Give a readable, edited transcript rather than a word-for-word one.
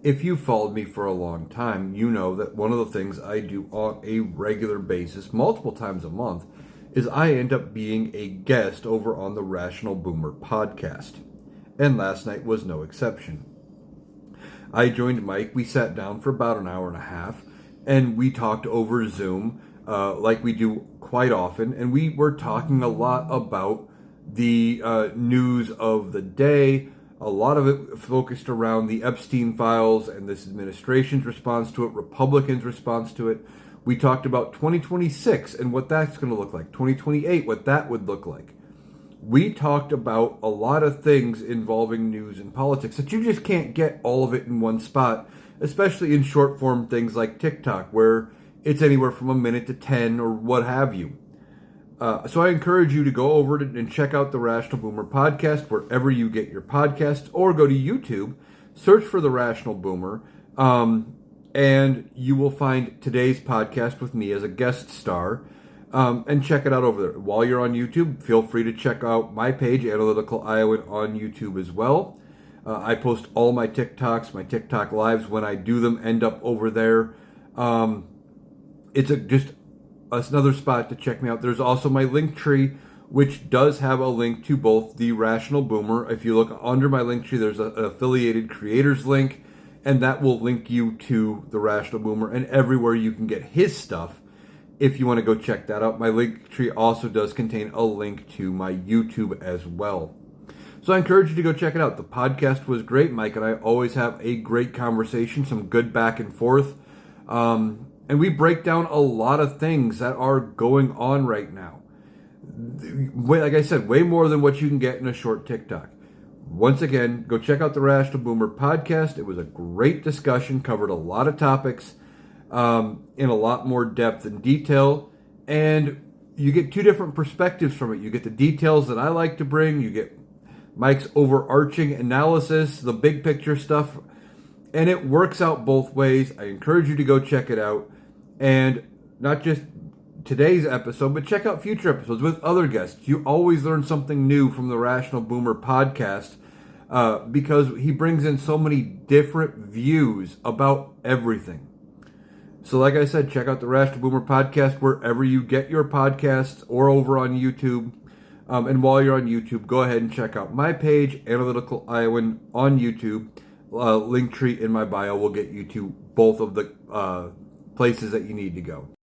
If you've followed me for a long time, you know that one of the things I do on a regular basis, multiple times a month, is I end up being a guest over on the Rational Boomer podcast. And last night was no exception. I joined Mike. We sat down for about an hour and a half, and we talked over Zoom, like we do quite often. And we were talking a lot about the news of the day. A lot of it focused around the Epstein files and this administration's response to it, Republicans' response to it. We talked about 2026 and what that's going to look like, 2028, what that would look like. We talked about a lot of things involving news and politics that you just can't get all of it in one spot, especially in short form things like TikTok, where it's anywhere from a minute to 10 or what have you. So I encourage you to go over and check out the Rational Boomer podcast wherever you get your podcasts, or go to YouTube, search for the Rational Boomer, and you will find today's podcast with me as a guest star, and check it out over there. While you're on YouTube, feel free to check out my page, Analyticaliowan, on YouTube as well. I post all my TikToks, my TikTok lives when I do them end up over there. Just another spot to check me out. There's also my link tree, which does have a link to both the Rational Boomer. If you look under my link tree, there's an affiliated creators link, and that will link you to the Rational Boomer and everywhere you can get his stuff if you want to go check that out. My link tree also does contain a link to my YouTube as well. So I encourage you to go check it out. The podcast was great. Mike and I always have a great conversation, some good back and forth. And we break down a lot of things that are going on right now. Like I said, way more than what you can get in a short TikTok. Once again, go check out the Rational Boomer podcast. It was a great discussion, covered a lot of topics in a lot more depth and detail. And you get two different perspectives from it. You get the details that I like to bring. You get Mike's overarching analysis, the big picture stuff. And it works out both ways. I encourage you to go check it out. And not just today's episode, but check out future episodes with other guests. You always learn something new from the Rational Boomer podcast because he brings in so many different views about everything. So like I said, check out the Rational Boomer podcast wherever you get your podcasts or over on YouTube. And while you're on YouTube, go ahead and check out my page, Analyticaliowan, on YouTube. Link tree in my bio will get you to both of the places that you need to go.